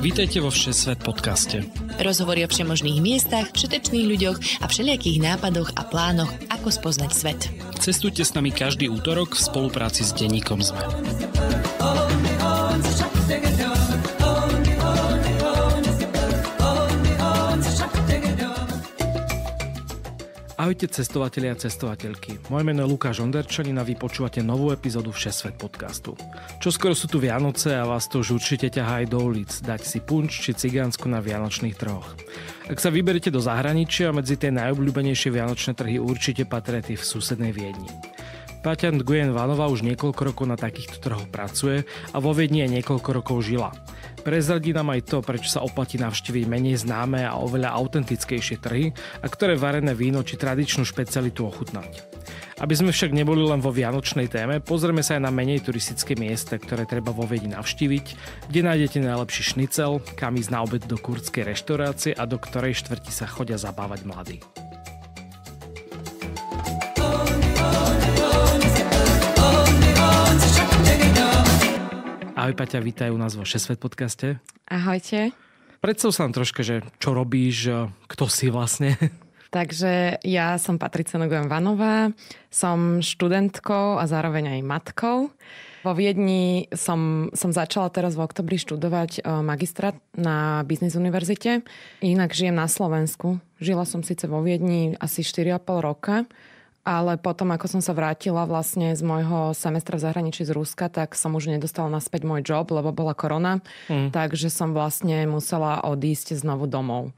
Vítajte vo Všesvet podcaste. Rozhovory o všemožných miestach, všetečných ľuďoch a všelijakých nápadoch a plánoch, ako spoznať svet. Cestujte s nami každý útorok v spolupráci s denníkom SME. Ahojte cestovatelia a cestovateľky. Moje meno je Lukáš Onderčanin a vy počúvate novú epizódu Všesvet podcastu. Čoskoro sú tu Vianoce a vás to už určite ťahá aj do ulic, dať si punč či cigánsku na vianočných trhoch. Ak sa vyberiete do zahraničia, medzi tie najobľúbenejšie vianočné trhy určite patria tie v susednej Viedni. Páťa Nguyen Vanová už niekoľko rokov na takýchto trhoch pracuje a vo Viedni aj niekoľko rokov žila. Prezradí nám aj to, prečo sa oplatí navštíviť menej známe a oveľa autentickejšie trhy a ktoré varené víno či tradičnú špecialitu ochutnať. Aby sme však neboli len vo vianočnej téme, pozrieme sa aj na menej turistické miesta, ktoré treba vo Viedni navštíviť, kde nájdete najlepší šnicel, kam ísť na obed do kurdskej reštaurácie a do ktorej štvrti sa chodia zabávať mladí. Ahoj Paťa, vítaj u nás vo Všesvet podcaste. Ahojte. Predstav sa nám troška, že čo robíš, kto si vlastne. Takže ja som Patricia Nguyen Vanová, som študentkou a zároveň aj matkou. Vo Viedni som začala teraz v októbri študovať magistrát na Business univerzite. Inak žijem na Slovensku. Žila som síce vo Viedni asi 4,5 roka, ale potom, ako som sa vrátila vlastne z môjho semestra v zahraničí z Ruska, tak som už nedostala naspäť môj job, lebo bola korona. Takže som vlastne musela odísť znovu domov.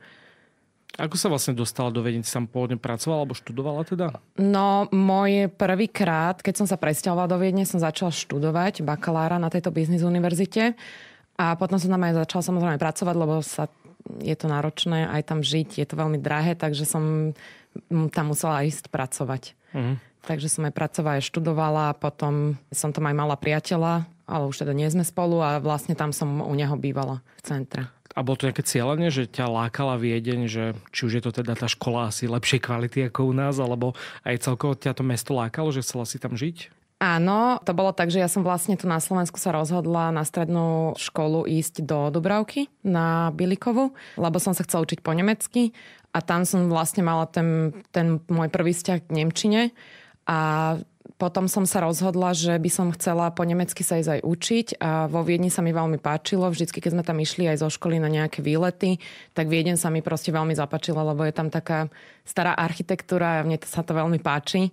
Ako sa vlastne dostala do Viedne? Si tam pôvodne pracovala alebo študovala teda? No, môj prvýkrát, keď som sa presťahovala do Viedne, som začala študovať bakalára na tejto Business univerzite. A potom som tam aj začala samozrejme pracovať, lebo je to náročné aj tam žiť. Je to veľmi drahé, takže som tam musela ísť pracovať. Takže som aj pracovala, aj študovala, potom som tam aj mala priateľa, ale už teda nie sme spolu a vlastne tam som u neho bývala v centre. A bolo to nejaké cieľenie, že ťa lákala Viedeň, že či už je to teda tá škola asi lepšej kvality ako u nás, alebo aj celkovo ťa to mesto lákalo, že chcela si tam žiť? Áno, to bolo tak, že ja som vlastne tu na Slovensku sa rozhodla na strednú školu ísť do Dubravky na Bilikovu, lebo som sa chcela učiť po nemecky a tam som vlastne mala ten môj prvý vzťah k nemčine a potom som sa rozhodla, že by som chcela po nemecky sa ísť aj učiť a vo Viedni sa mi veľmi páčilo. Vždycky, keď sme tam išli aj zo školy na nejaké výlety, tak Viedeň sa mi proste veľmi zapáčila, lebo je tam taká stará architektúra a mne sa to veľmi páči.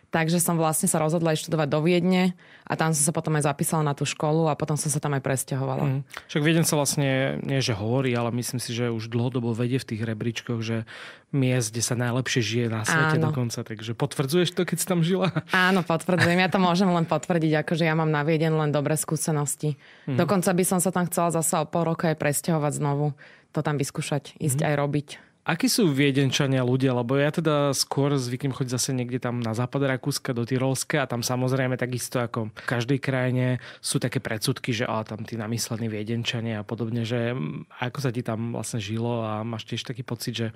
Takže som vlastne sa rozhodla aj študovať do Viedne a tam som sa potom aj zapísala na tú školu a potom som sa tam aj presťahovala. Však Viedeň sa vlastne, nie že hovorí, ale myslím si, že už dlhodobo vedie v tých rebríčkoch, že miest, kde sa najlepšie žije na svete dokonca. Takže potvrdzuješ to, keď si tam žila? Áno, potvrdzujem. Ja to môžem len potvrdiť, akože ja mám na Viedeň len dobré skúsenosti. Dokonca by som sa tam chcela zasa o pol roka aj presťahovať znovu. To tam vyskúšať, ísť aj robiť. Akí sú Viedenčania ľudia? Lebo ja teda skôr zvyknem chodiť zase niekde tam na západ Rakúska, do Tyrolska a tam samozrejme takisto ako v každej krajine sú také predsudky, že tam tí namyslení Viedenčania a podobne, že ako sa ti tam vlastne žilo a máš tiež taký pocit, že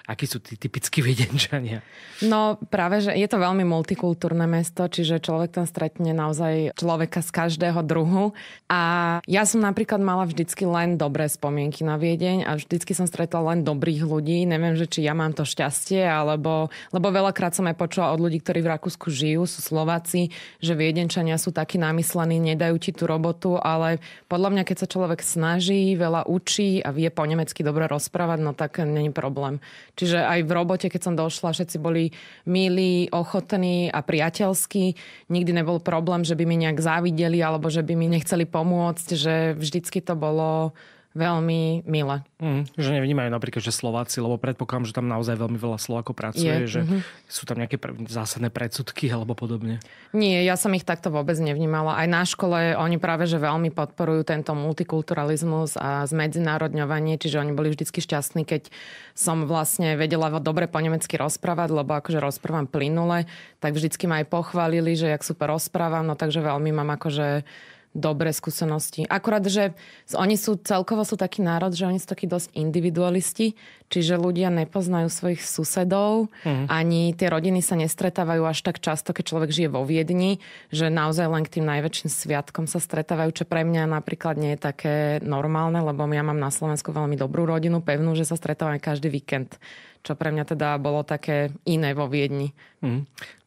akí sú tí typickí Viedenčania? No práve, že je to veľmi multikultúrne mesto, čiže človek tam stretne naozaj človeka z každého druhu a ja som napríklad mala vždycky len dobré spomienky na Viedeň a vždycky som stretla len dobrých ľudí. Neviem, že či ja mám to šťastie, lebo veľakrát som aj počula od ľudí, ktorí v Rakúsku žijú, sú Slováci, že Viedenčania sú takí namyslení, nedajú ti tú robotu, ale podľa mňa, keď sa človek snaží, veľa učí a vie po nemecky dobre rozprávať, no tak není problém. Čiže aj v robote, keď som došla, všetci boli milí, ochotní a priateľskí. Nikdy nebol problém, že by mi nejak závideli alebo že by mi nechceli pomôcť, že vždycky to bolo veľmi milé. Že nevnímajú napríklad, že Slováci, lebo predpokladám, že tam naozaj veľmi veľa Slovákov pracuje, že sú tam nejaké zásadné predsudky alebo podobne. Nie, ja som ich takto vôbec nevnímala. Aj na škole oni práve, že veľmi podporujú tento multikulturalizmus a zmedzinárodňovanie, čiže oni boli vždycky šťastní, keď som vlastne vedela dobre po nemecky rozprávať, lebo akože rozprávam plynule, tak vždycky ma aj pochválili, že jak super rozprávam, no takže veľmi mám akože dobré skúsenosti. Akurát, že oni sú celkovo sú taký národ, že oni sú takí dosť individualisti, čiže ľudia nepoznajú svojich susedov, ani tie rodiny sa nestretávajú až tak často, keď človek žije vo Viedni, že naozaj len k tým najväčším sviatkom sa stretávajú, čo pre mňa napríklad nie je také normálne, lebo ja mám na Slovensku veľmi dobrú rodinu, pevnú, že sa stretávame každý víkend, čo pre mňa teda bolo také iné vo Viedni.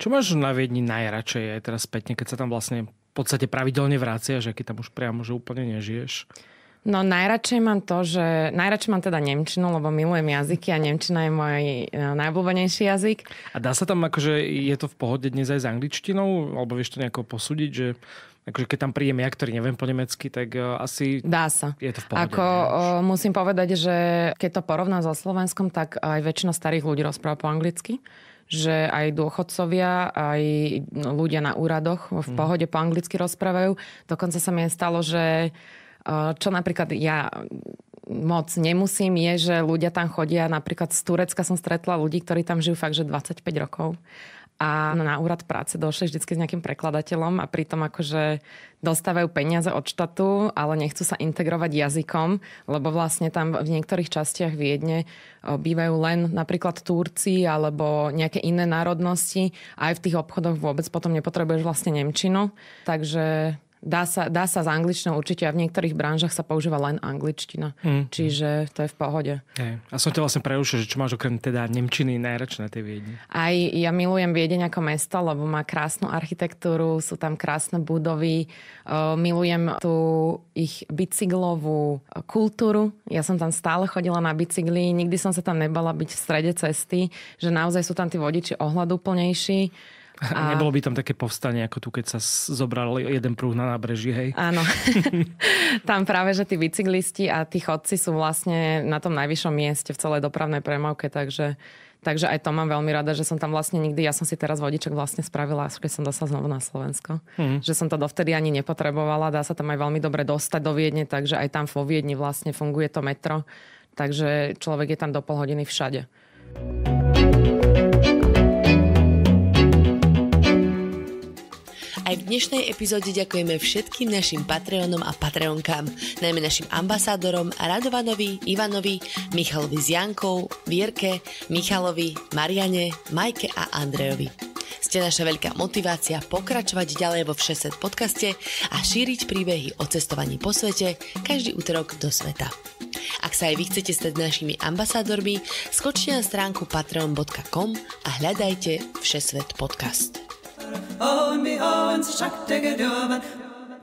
Čo máš na Viedni najradšej aj teraz spätne, keď sa tam vlastne v podstate pravidelne vraciaš, že keď tam už priamo, že úplne nežiješ? No najradšej mám teda nemčinu, lebo milujem jazyky a nemčina je môj najobľúbenejší jazyk. A dá sa tam akože, je to v pohode dnes aj s angličtinou? Alebo vieš to nejako posúdiť, že akože keď tam príjem ja, ktorý neviem po nemecky, tak asi dá sa. Je to v pohode. Musím povedať, že keď to porovnám so Slovenskom, tak aj väčšina starých ľudí rozpráva po anglicky. Že aj dôchodcovia, aj ľudia na úradoch v pohode po anglicky rozprávajú. Dokonca sa mi je stalo, že čo napríklad ja moc nemusím, je, že ľudia tam chodia. Napríklad z Turecka som stretla ľudí, ktorí tam žijú fakt, že 25 rokov. A na úrad práce došli vždycky s nejakým prekladateľom a pritom akože dostávajú peniaze od štátu, ale nechcú sa integrovať jazykom, lebo vlastne tam v niektorých častiach Viedne bývajú len napríklad Turci alebo nejaké iné národnosti. Aj v tých obchodoch vôbec potom nepotrebuješ vlastne nemčinu. Takže dá sa s angličtinou určite a v niektorých branžach sa používa len angličtina. Čiže to je v pohode. A som ťa vlastne preušil, že čo máš okrem teda nemčiny najradšej na tej Viedni? Aj ja milujem Viedeň ako mesto, lebo má krásnu architektúru, sú tam krásne budovy. Milujem tú ich bicyklovú kultúru. Ja som tam stále chodila na bicykli, nikdy som sa tam nebala byť v strede cesty, že naozaj sú tam tí vodiči ohľaduplnejší. A nebolo by tam také povstanie, ako tu, keď sa zobral jeden prúh na nábreží, hej? Áno. Tam práve, že tí bicyklisti a tí chodci sú vlastne na tom najvyššom mieste v celej dopravnej premávke, takže aj to mám veľmi rada, že som tam vlastne nikdy, ja som si teraz vodiček vlastne spravila, keď som dostala znovu na Slovensko. Že som to dovtedy ani nepotrebovala, dá sa tam aj veľmi dobre dostať do Viedne, takže aj tam vo Viedni vlastne funguje to metro, takže človek je tam do pol hodiny všade. Aj v dnešnej epizóde ďakujeme všetkým našim Patreonom a Patreonkám, najmä našim ambasádorom Radovanovi, Ivanovi, Michalovi s Jankou, Vierke, Michalovi, Mariane, Majke a Andrejovi. Ste naša veľká motivácia pokračovať ďalej vo Všesvet podcaste a šíriť príbehy o cestovaní po svete každý útorok do sveta. Ak sa aj vy chcete stať našimi ambasádormi, skočte na stránku patreon.com a hľadajte Všesvet podcast.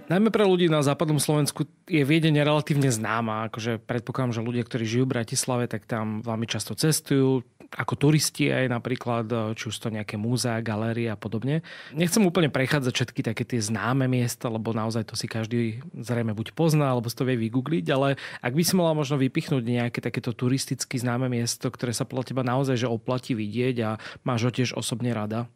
Najmä pre ľudí na západnom Slovensku je Viedeň relatívne známa. Akože predpokladám, že ľudia, ktorí žijú v Bratislave, tak tam veľmi často cestujú. Ako turisti aj napríklad, či už to nejaké múzea, galérie a podobne. Nechcem úplne prechádzať všetky také tie známe miesta, lebo naozaj to si každý zrejme buď pozná, alebo si to vie vygoogliť, ale ak by si mohla možno vypichnúť nejaké takéto turisticky známe miesto, ktoré sa podľa teba naozaj že oplatí vidieť a máš ho tiež osobne rada.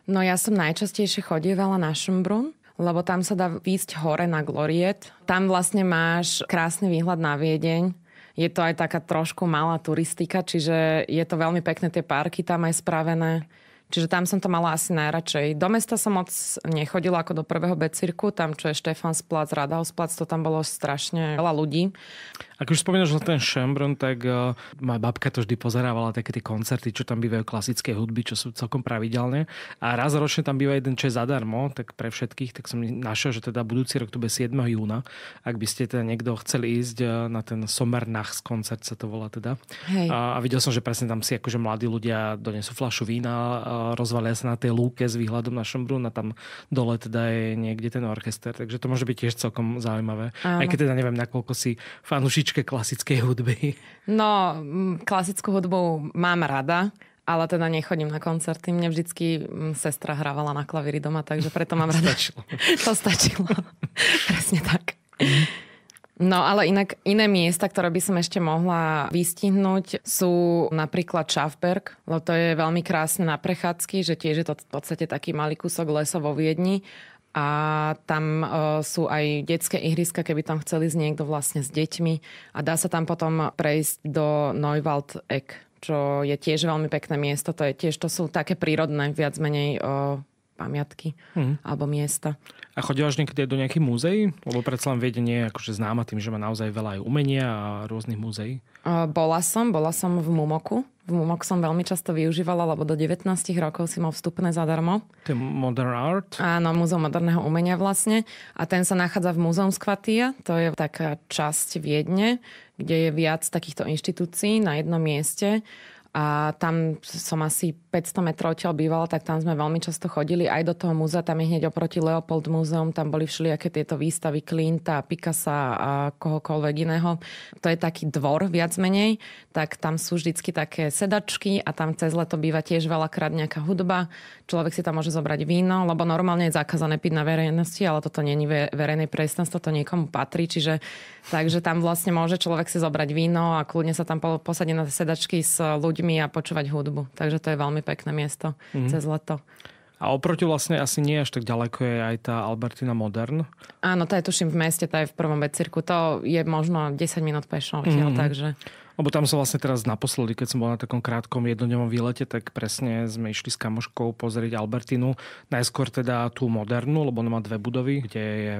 No ja som najčastejšie chodievala na Schönbrunn, lebo tam sa dá výjsť hore na Gloriet. Tam vlastne máš krásny výhľad na Viedeň. Je to aj taká trošku malá turistika, čiže je to veľmi pekné, tie parky tam aj spravené. Čiže tam som to mala asi najradšej. Do mesta som moc nechodila ako do prvého Becirku, tam čo je Stephansplatz, Radhausplatz, to tam bolo strašne veľa ľudí. Ak už spomínaš ten Schönbrunn, tak moja babka to vždy pozerávala také tie koncerty, čo tam bývajú klasické hudby, čo sú celkom pravidelne. A raz ročne tam býva jeden, čo je zadarmo, tak pre všetkých, tak som našiel, že teda budúci rok to bude 7. júna. Ak by ste teda niekto chceli ísť na ten Sommernachts koncert, sa to volá teda. Hej. A videl som, že presne tam si akože mladí ľudia donesú fľašu vína, rozvalia sa na tej lúke s výhľadom na Schönbrunn a tam dole teda je niekde ten orchester, takže to môže byť tiež celkom zaujímavé. Áno. Aj keď teda neviem, nakoľko si fanúšičke klasickej hudby. No, klasickú hudbu mám rada, ale teda nechodím na koncerty. Mne vždycky sestra hrávala na klavíri doma, takže preto mám rada. To stačilo. Presne tak. No, ale inak iné miesta, ktoré by som ešte mohla vystihnúť, sú napríklad Schafberg, lebo to je veľmi krásne na prechádzky, že tiež je to v podstate taký malý kúsok lesa vo Viedni. A tam sú aj detské ihriska, keby tam chceli ísť niekto vlastne s deťmi. A dá sa tam potom prejsť do Neuwaldeck, čo je tiež veľmi pekné miesto. To sú také prírodné, viac menej pamiatky alebo miesta. A chodívaš niekedy do nejakých múzeí? Lebo predsa len Viedeň je akože známa tým, že má naozaj veľa aj umenia a rôznych múzeí. Bola som v Mumoku. V Mumoku som veľmi často využívala, lebo do 19 rokov si mal vstupné zadarmo. To je Modern Art? Áno, Múzeum moderného umenia vlastne. A ten sa nachádza v Múzeum Skvatia. To je taká časť Viedne, kde je viac takýchto inštitúcií na jednom mieste. A tam som asi 500 metrov odtiaľ bývala, tak tam sme veľmi často chodili aj do toho múzea. Tam je hneď oproti Leopold múzeum, tam boli všelijaké tieto výstavy Klinta, Picassa a kohokoľvek iného. To je taký dvor viac menej, tak tam sú vždycky také sedačky a tam cez leto býva tiež veľakrát nejaká hudba. Človek si tam môže zobrať víno, lebo normálne je zakázané piť na verejnosti, ale toto nie je verejné priestranstvo, to niekomu patrí, takže tam vlastne môže človek si zobrať víno a kľudne sa tam posadiť na sedačky s ľuďmi a počúvať hudbu. Takže to je veľmi pekné miesto cez leto. A oproti vlastne asi nie až tak ďaleko je aj tá Albertina Modern. Áno, tá je tuším v meste, tá je v prvom becirku. To je možno 10 minút pešo, takže... Lebo tam som vlastne teraz naposledy, keď som bol na takom krátkom jednodňovom výlete, tak presne sme išli s kamoškou pozrieť Albertinu. Najskôr teda tú modernú, lebo ona má 2 budovy, kde je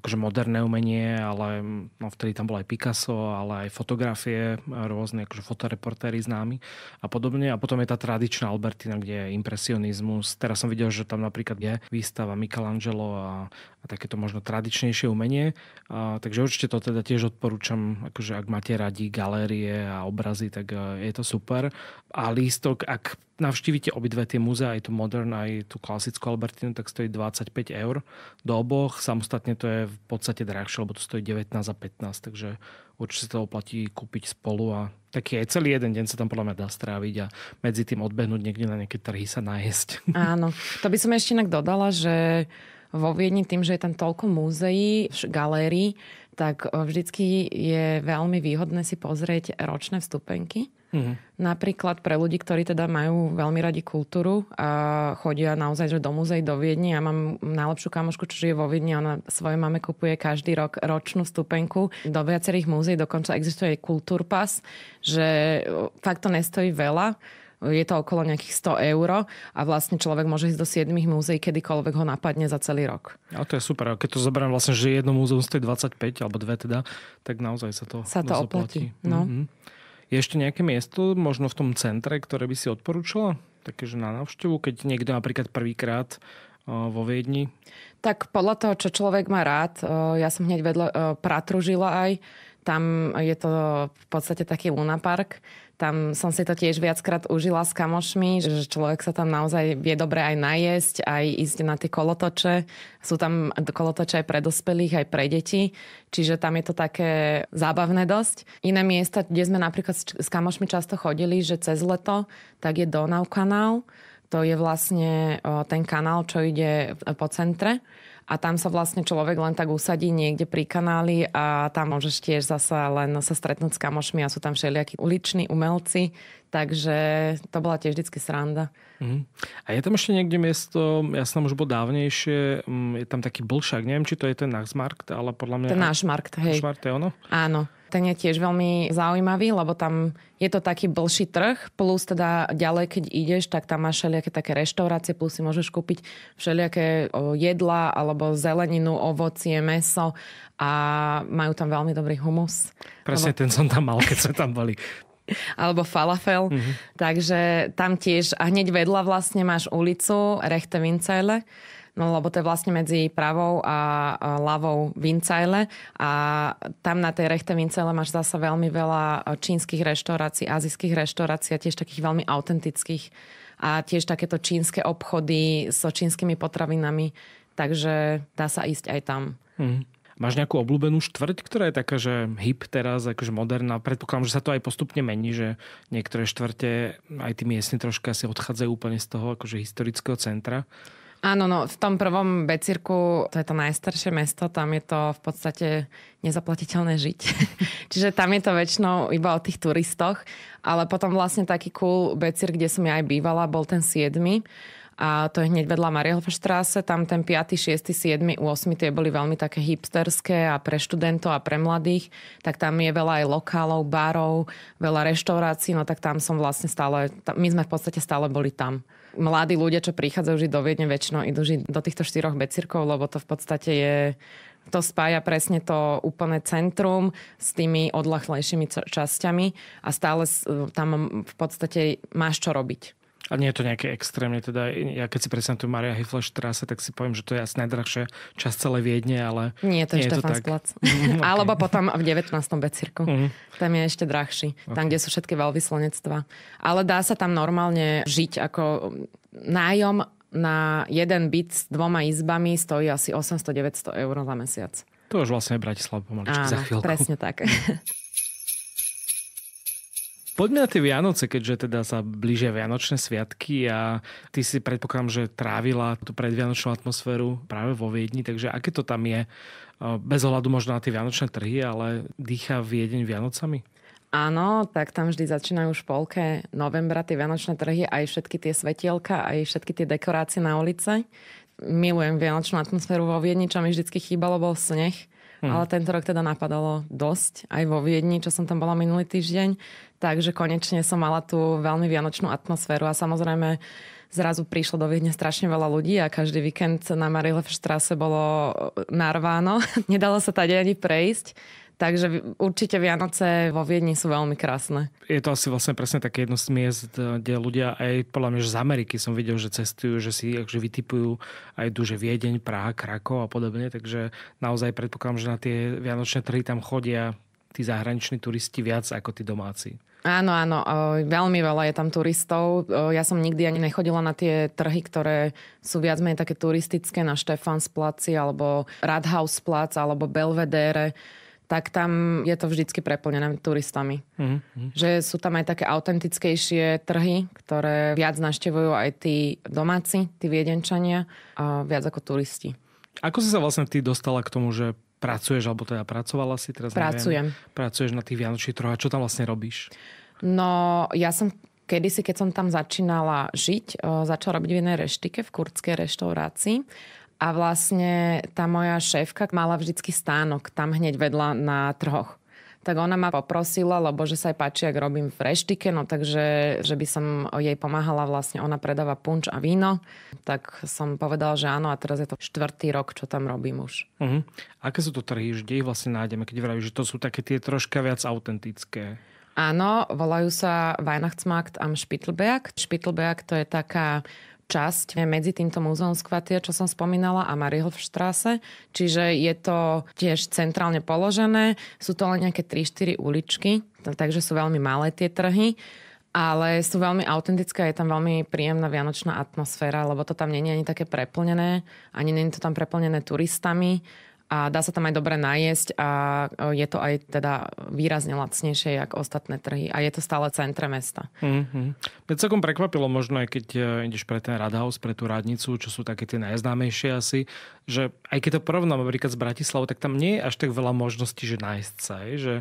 akože moderné umenie, ale vtedy tam bol aj Picasso, ale aj fotografie, rôzne akože fotoreportéri známi a podobne. A potom je tá tradičná Albertina, kde je impresionizmus. Teraz som videl, že tam napríklad je výstava Michelangelo a takéto možno tradičnejšie umenie. Takže určite to teda tiež odporúčam, akože ak máte radi galérie a obrazy, tak je to super. A lístok, ak navštívite obidve tie múzea, aj tú modern, aj tú klasickú Albertinu, tak stojí 25 € do oboch. Samostatne to je v podstate drahšie, lebo to stojí 19 a 15, takže určite sa to oplatí kúpiť spolu a taký aj celý jeden deň sa tam podľa mňa dá stráviť a medzi tým odbehnúť niekde na nejaké trhy sa najesť. Áno, to by som ešte inak dodala, že vo Viedni tým, že je tam toľko múzeí, galérií, tak vždycky je veľmi výhodné si pozrieť ročné vstupenky. Napríklad pre ľudí, ktorí teda majú veľmi radi kultúru a chodia naozaj že do múzeí do Viedni. Ja mám najlepšiu kamošku, čo žije vo Viedni. Ona svojej mame kupuje každý rok ročnú vstupenku do viacerých múzeí. Dokonca existuje aj Kultúrpas, že fakt to nestojí veľa. Je to okolo nejakých 100 € a vlastne človek môže ísť do 7 múzeí, kedykoľvek ho napadne za celý rok. A to je super. Keď to zoberiem vlastne, že jedno múzeum stojí 25 alebo 2 teda, tak naozaj sa to oplatí. No. Je ešte nejaké miesto, možno v tom centre, ktoré by si odporúčala? Takže na návštevu, keď niekto napríklad prvýkrát vo Viedni? Tak podľa toho, čo človek má rád, ja som hneď vedľa Pratru žila aj, tam je to v podstate taký lunapark. Tam som si to tiež viackrát užila s kamošmi, že človek sa tam naozaj vie dobre aj najesť, aj ísť na tie kolotoče. Sú tam kolotoče aj pre dospelých, aj pre deti. Čiže tam je to také zábavné dosť. Iné miesta, kde sme napríklad s kamošmi často chodili, že cez leto, tak je Donau kanál. To je vlastne ten kanál, čo ide po centre. A tam sa vlastne človek len tak usadí niekde pri kanáli a tam môžeš tiež zasa len sa stretnúť s kamošmi a sú tam všelijakí uliční umelci. Takže to bola tiež vždycky sranda. A je tam ešte niekde miesto, ja som tam už bol dávnejšie, je tam taký Blšák, neviem, či to je ten Naxmarkt, ale podľa mňa... Ten Našmarkt, hej. Našmarkt je ono? Áno. Ten je tiež veľmi zaujímavý, lebo tam je to taký blší trh, plus teda ďalej, keď ideš, tak tam máš všelijaké také reštaurácie, plus si môžeš kúpiť všelijaké jedlá, alebo zeleninu, ovocie, mäso a majú tam veľmi dobrý humus. Presne ten som tam mal, keď sme tam boli. Alebo falafel. Takže tam tiež, a hneď vedľa vlastne máš ulicu Rechte Winzeile, no lebo to je vlastne medzi pravou a ľavou Winzeile a tam na tej Rechte Winzeile máš zasa veľmi veľa čínskych reštaurácií, azijských reštaurácií a tiež takých veľmi autentických a tiež takéto čínske obchody so čínskymi potravinami, takže dá sa ísť aj tam. Máš nejakú obľúbenú štvrť, ktorá je taká, že hip teraz, akože moderná? Predpokladám, že sa to aj postupne mení, že niektoré štvrte, aj tí miestni troška si odchádzajú úplne z toho akože historického centra. Áno, no v tom prvom becirku, to je to najstaršie mesto, tam je to v podstate nezaplatiteľné žiť. Čiže tam je to väčšinou iba o tých turistoch, ale potom vlastne taký cool becir, kde som ja aj bývala, bol ten 7. a to je hneď vedľa Mariahilferstraße. Tam ten 5., 6., 7., 8. tie boli veľmi také hipsterské a pre študentov a pre mladých. Tak tam je veľa aj lokálov, barov, veľa reštaurácií, no tak tam som vlastne stále, my sme v podstate stále boli tam. Mladí ľudia, čo prichádzajú žiť do Viedne, väčšinou idú žiť do týchto 4 bezcirkov, lebo to v podstate to spája presne to úplné centrum s tými odľahlejšími časťami a stále tam v podstate máš čo robiť. A nie je to nejaké extrémne, teda ja keď si predstavím tú Mariahilferstraße, tak si poviem, že to je asi najdrahšia časť celej Viedne, ale nie, to je Štefansplatz. Okay. Alebo potom v 19. bezcirku. Tam je ešte drahší. Tam, kde sú všetky veľvyslanectvá. Ale dá sa tam normálne žiť ako nájom na jeden byt s 2 izbami stojí asi 800-900 eur za mesiac. To už vlastne je Bratislava pomaličky za chvíľku. Presne tak. Poďme na tie Vianoce, keďže teda sa blížia Vianočné sviatky a ty si predpokladám, že trávila tú predvianočnú atmosféru práve vo Viedni, takže aké to tam je? Bez ohľadu možno na tie vianočné trhy, ale dýcha Viedeň Vianocami? Áno, tak tam vždy začínajú v polke novembra tie vianočné trhy, aj všetky tie svetielka, aj všetky tie dekorácie na ulice. Milujem vianočnú atmosféru vo Viedni, čo mi vždycky chýbalo, bol sneh. Ale tento rok teda napadalo dosť aj vo Viedni, čo som tam bola minulý týždeň. Takže konečne som mala tú veľmi vianočnú atmosféru a samozrejme zrazu prišlo do Viedne strašne veľa ľudí a každý víkend na Mariahilferstraße bolo narváno. Nedalo sa tady ani prejsť. Takže určite Vianoce vo Viedni sú veľmi krásne. Je to asi vlastne presne také jedno z miest, kde ľudia aj podľa mňa, že z Ameriky som videl, že cestujú, že si akože vytipujú aj že Viedeň, Praha, Krakov a podobne. Takže naozaj predpokladám, že na tie vianočné trhy tam chodia tí zahraniční turisti viac ako tí domáci. Áno, veľmi veľa je tam turistov. Ja som nikdy ani nechodila na tie trhy, ktoré sú viac menej také turistické na Štefansplatzi alebo Rathausplatz alebo Belvedere. Tak tam je to vždycky preplnené turistami. Že sú tam aj také autentickejšie trhy, ktoré viac navštevujú aj tí domáci, tí Viedenčania a viac ako turisti. Ako si sa vlastne ty dostala k tomu, že pracuješ, alebo teda pracovala si teraz? Pracujem. Pracuješ na tých vianočných trhoch a čo tam vlastne robíš? No, ja som kedysi, keď som tam začínala žiť, začala robiť v jednej reštike, v kurdskej reštaurácii. A vlastne tá moja šéfka mala vždycky stánok tam hneď vedľa na trhoch. Tak ona ma poprosila, lebo že sa jej páči, ak robím v reštike, no takže že by som jej pomáhala, vlastne ona predáva punč a víno. Tak som povedala, že áno a teraz je to 4. rok, čo tam robím už. Aké sú to trhy? Kde ich vlastne nájdeme, keď vravíš, že to sú také tie troška viac autentické? Áno, volajú sa Weihnachtsmarkt am Spittelberg. Spittelberg to je taká časť medzi týmto Muzeumskvartier, čo som spomínala, a Mariahilferstraße. Čiže je to tiež centrálne položené. Sú to len nejaké 3-4 uličky, takže sú veľmi malé tie trhy, ale sú veľmi autentické. Je tam veľmi príjemná vianočná atmosféra, lebo to tam nie je ani také preplnené, ani nie je to tam preplnené turistami. A dá sa tam aj dobre najesť a je to aj teda výrazne lacnejšie ako ostatné trhy. A je to stále centre mesta. Mňa celkom prekvapilo možno, aj keď ideš pre ten Rathaus, pre tú radnicu, čo sú také tie najznámejšie asi, že aj keď to porovnám napríklad s Bratislavou, tak tam nie je až tak veľa možností, že nájsť sa. Že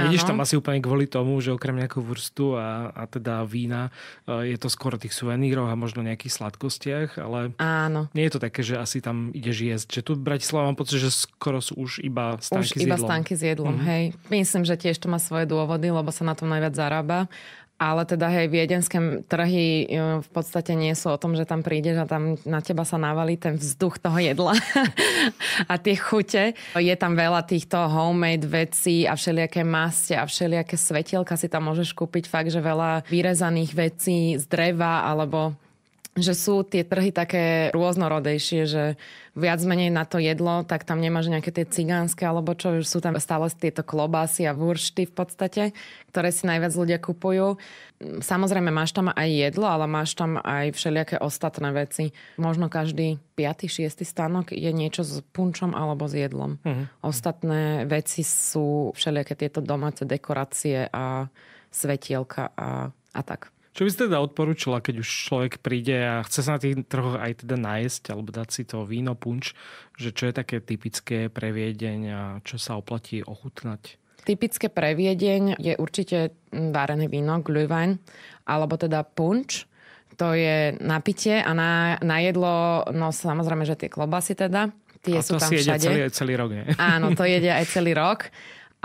nejdeš tam asi úplne kvôli tomu, že okrem nejakého vrstu a teda vína je to skôr o tých suveníroch a možno nejakých sladkostiach, ale áno. Nie je to také, že asi tam ideš jesť. Že tu v Bratislave mám pocit, že skoro sú už iba stánky s jedlom. Už iba stánky s jedlom, hej. Myslím, že tiež to má svoje dôvody, lebo sa na tom najviac zarába. Ale teda, hej, viedenské trhy v podstate nie sú o tom, že tam prídeš a tam na teba sa navalí ten vzduch toho jedla a tie chute. Je tam veľa týchto homemade vecí a všelijaké maste a všelijaké svetielka si tam môžeš kúpiť. Fakt, že veľa vyrezaných vecí z dreva alebo že sú tie trhy také rôznorodejšie, že viac menej na to jedlo, tak tam nemáš nejaké tie cigánske, alebo čo, sú tam stále tieto klobásy a vuršty v podstate, ktoré si najviac ľudia kupujú. Samozrejme, máš tam aj jedlo, ale máš tam aj všelijaké ostatné veci. Možno každý 5., 6. stánok je niečo s punčom alebo s jedlom. Ostatné veci sú všelijaké tieto domáce dekorácie a svetielka a tak. Čo by si teda odporúčila, keď už človek príde a chce sa na tých trhoch aj teda nájsť alebo dať si to víno, punč, že čo je také typické pre Viedeň a čo sa oplatí ochutnať? Typické pre Viedeň je určite varené víno, Glühwein, alebo teda punč. To je na pitie a na jedlo, no samozrejme, že tie klobasy teda. Tie sú tam všade. A to si celý rok, nie? Áno, to jedia aj celý rok.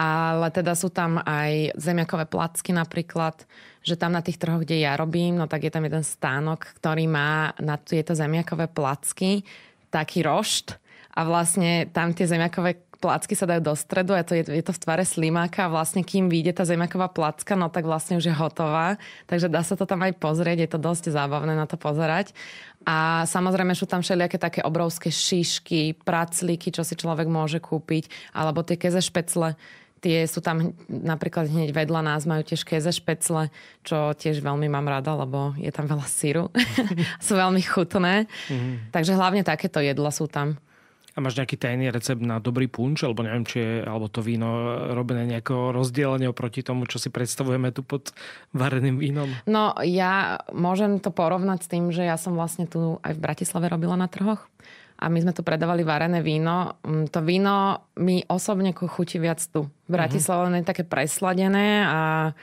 Ale teda sú tam aj zemiakové placky napríklad, že tam na tých trhoch, kde ja robím, no tak je tam jeden stánok, ktorý má na tieto zemiakové placky taký rošt a vlastne tam tie zemiakové placky sa dajú do stredu a je to v tvare slimáka a vlastne kým vyjde tá zemiaková placka, no tak vlastne už je hotová. Takže dá sa to tam aj pozrieť, je to dosť zábavné na to pozerať. A samozrejme sú tam všelijaké také obrovské šišky, praclíky, čo si človek môže kúpiť, alebo tie keze špecle. Tie sú tam napríklad hneď vedľa nás, majú tiež keze špecle, čo tiež veľmi mám rada, lebo je tam veľa syru. Sú veľmi chutné. Takže hlavne takéto jedla sú tam. A máš nejaký tajný recept na dobrý punč, alebo neviem, či je alebo to víno robené nejako rozdielne oproti tomu, čo si predstavujeme tu pod vareným vínom? No ja môžem to porovnať s tým, že ja som vlastne tu aj v Bratislave robila na trhoch. A my sme tu predávali varené víno. To víno mi osobne chutí viac tu. V Bratislave je také presladené a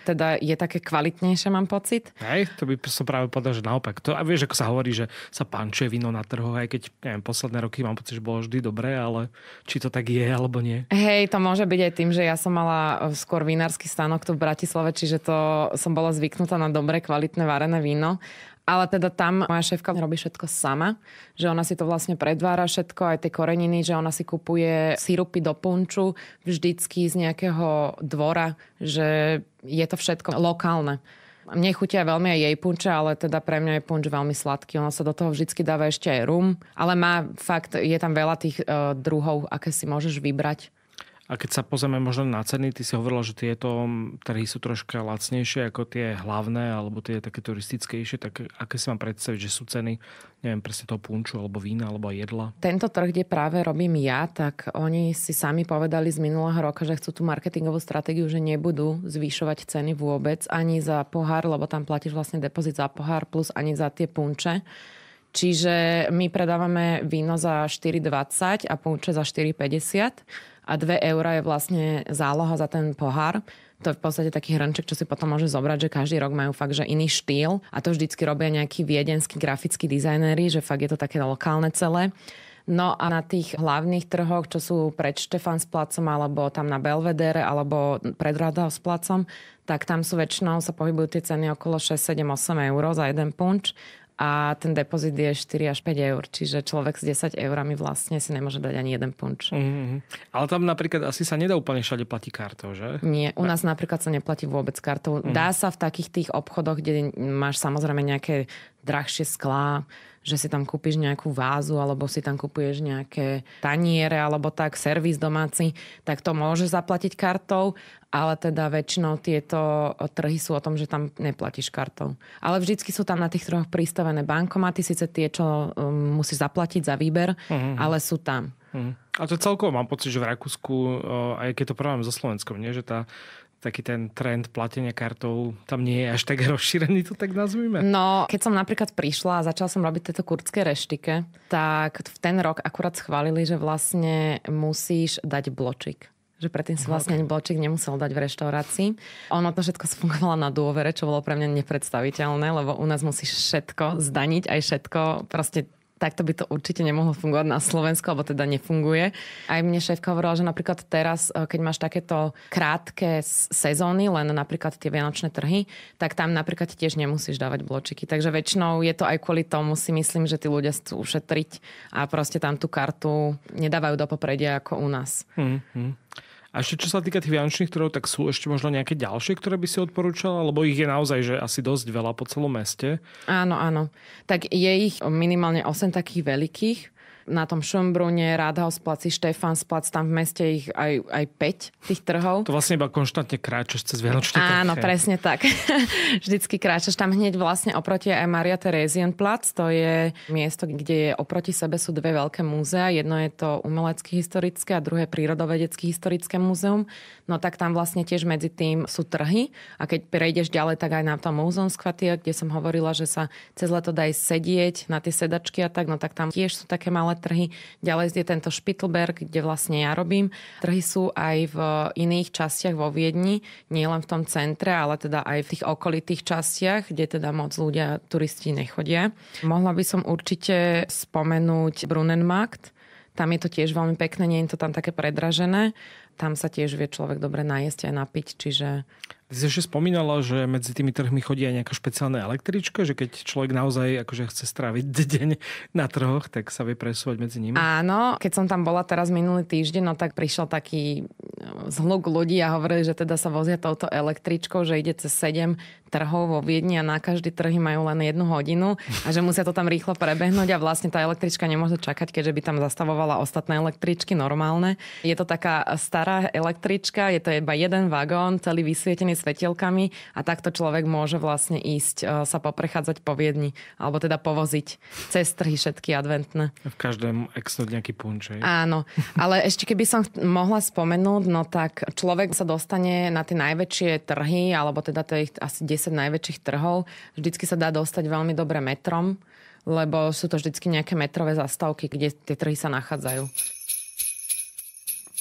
teda je také kvalitnejšie, mám pocit. Hej, to by som práve povedal, že naopak. To, a vieš, ako sa hovorí, že sa pančuje víno na trhoch, aj keď, neviem, posledné roky mám pocit, že bolo vždy dobré, ale či to tak je, alebo nie. Hej, to môže byť aj tým, že ja som mala skôr vinársky stánok tu v Bratislave, čiže to som bola zvyknutá na dobré, kvalitné varené víno. Ale teda tam moja šéfka robí všetko sama, že ona si to vlastne predvára všetko, aj tie koreniny, že ona si kupuje sirupy do punču vždycky z nejakého dvora, že je to všetko lokálne. Mne chutia veľmi aj jej punče, ale teda pre mňa je punč veľmi sladký. Ono sa do toho vždycky dáva ešte aj rum, ale má fakt, je tam veľa tých druhov, aké si môžeš vybrať. A keď sa pozrieme možno na ceny, ty si hovorila, že tieto trhy sú troška lacnejšie ako tie hlavné alebo tie také turistickejšie, tak aké si mám predstaviť, že sú ceny, neviem, presne toho punču alebo vína alebo jedla? Tento trh, kde práve robím ja, tak oni si sami povedali z minulého roka, že chcú tú marketingovú stratégiu, že nebudú zvyšovať ceny vôbec ani za pohár, lebo tam platíš vlastne depozit za pohár plus ani za tie punče. Čiže my predávame víno za 4,20 a punče za 4,50 a 2 € je vlastne záloha za ten pohár. To je v podstate taký hrnček, čo si potom môže zobrať, že každý rok majú fakt, že iný štýl a to vždycky robia nejakí viedenskí grafickí dizajnéri, že fakt je to také lokálne celé. No a na tých hlavných trhoch, čo sú pred Štefansplacom alebo tam na Belvedere alebo pred Rathausplacom, tak tam sú väčšinou sa pohybujú tie ceny okolo 6, 7, 8 € za jeden punč. A ten depozit je 4 až 5 €. Čiže človek s 10 € vlastne si nemôže dať ani jeden punč. Ale tam napríklad asi sa nedá úplne všade platiť kartou, že? Nie, u nás napríklad sa neplatí vôbec kartou. Dá sa v takých tých obchodoch, kde máš samozrejme nejaké drahšie sklá, že si tam kúpiš nejakú vázu, alebo si tam kupuješ nejaké taniere, alebo tak, servis domáci, tak to môže zaplatiť kartou, ale teda väčšinou tieto trhy sú o tom, že tam neplatíš kartou. Ale vždycky sú tam na tých trhoch pristavené bankomaty, síce tie, čo musíš zaplatiť za výber, ale sú tam. A to celkovo mám pocit, že v Rakúsku, aj keď to porovnám so Slovenskom, nie? Že taký ten trend platenia kartou tam nie je až tak rozšírený, to tak nazvime. No, keď som napríklad prišla a začala som robiť tieto kurdské reštike, tak v ten rok akurát schválili, že vlastne musíš dať bločik. Že predtým si vlastne ani bločik nemusel dať v reštaurácii. Ono to všetko fungovalo na dôvere, čo bolo pre mňa nepredstaviteľné, lebo u nás musíš všetko zdaniť, aj všetko proste. Takto by to určite nemohlo fungovať na Slovensku, alebo teda nefunguje. Aj mne šéfka hovorila, že napríklad teraz, keď máš takéto krátke sezóny, len napríklad tie vianočné trhy, tak tam napríklad tiež nemusíš dávať bločiky. Takže väčšinou je to aj kvôli tomu, si myslím, že tí ľudia chcú ušetriť a proste tam tú kartu nedávajú do popredia ako u nás. A ešte čo sa týka tých vianočných trhov, tak sú ešte možno nejaké ďalšie, ktoré by si odporúčala? Lebo ich je naozaj že asi dosť veľa po celom meste. Áno, áno. Tak je ich minimálne 8 takých veľkých. Na tom Schönbrunne, Rathausplaci, Stefansplatz, tam v meste ich aj 5 tých trhov. To vlastne iba konštantne kráčaš cez vianočný trh. Áno, presne tak. Vždycky kráčaš. Tam hneď vlastne oproti aj Maria Theresienplatz. To je miesto, kde je oproti sebe sú dve veľké múzea. Jedno je to umelecky historické a druhé prírodovedecky historické múzeum. No tak tam vlastne tiež medzi tým sú trhy. A keď prejdeš ďalej, tak aj na tom Museumskvartier, kde som hovorila, že sa cez leto dá aj sedieť na tie sedačky a tak, no tak tam tiež sú také malé trhy. Ďalej je tento Spittelberg, kde vlastne ja robím. Trhy sú aj v iných častiach vo Viedni, nie len v tom centre, ale teda aj v tých okolitých častiach, kde teda moc ľudia, turisti nechodia. Mohla by som určite spomenúť Brunnenmarkt. Tam je to tiež veľmi pekné, nie je to tam také predražené. Tam sa tiež vie človek dobre najesť aj napiť, čiže... Ty si ešte spomínala, že medzi tými trhmi chodí aj nejaká špeciálna električka, že keď človek naozaj akože chce stráviť deň na trhoch, tak sa vie presúvať medzi nimi. Áno, keď som tam bola teraz minulý týždeň, no tak prišiel taký zhluk ľudí a hovorili, že teda sa vozia touto električkou, že ide cez 7 trhov vo Viedni a na každý trhy majú len 1 hodinu a že musia to tam rýchlo prebehnúť a vlastne tá električka nemôže čakať, keďže by tam zastavovala ostatné električky normálne. Je to taká stará električka, je to iba jeden vagón, celý vysvietený svetielkami a takto človek môže vlastne ísť sa poprechádzať po Viedni alebo teda povoziť cez trhy všetky adventné. V každém exnúť nejaký punč. Áno, ale ešte keby som mohla spomenúť, no tak človek sa dostane na tie najväčšie trhy alebo teda tých asi 10 najväčších trhov. Vždycky sa dá dostať veľmi dobre metrom, lebo sú to vždycky nejaké metrové zastávky, kde tie trhy sa nachádzajú.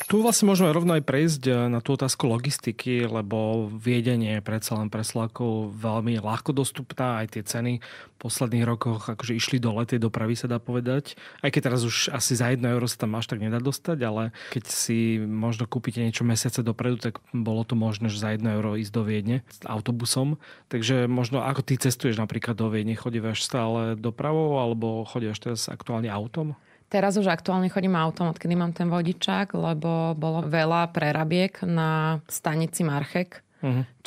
Tu vlastne môžeme rovno aj prejsť na tú otázku logistiky, lebo Viedeň je predsa len pre Slovákov veľmi ľahko dostupná. Aj tie ceny v posledných rokoch akože išli dole, tie dopravy sa dá povedať. Aj keď teraz už asi za 1 euro sa tam až tak nedá dostať, ale keď si možno kúpite niečo mesiace dopredu, tak bolo to možné, že za 1 euro ísť do Viedne s autobusom. Takže možno ako ty cestuješ napríklad do Viedne, chodíš stále dopravou alebo chodíš teraz aktuálne autom? Teraz už aktuálne chodím autom, odkedy mám ten vodičák, lebo bolo veľa prerabiek na stanici Marchek.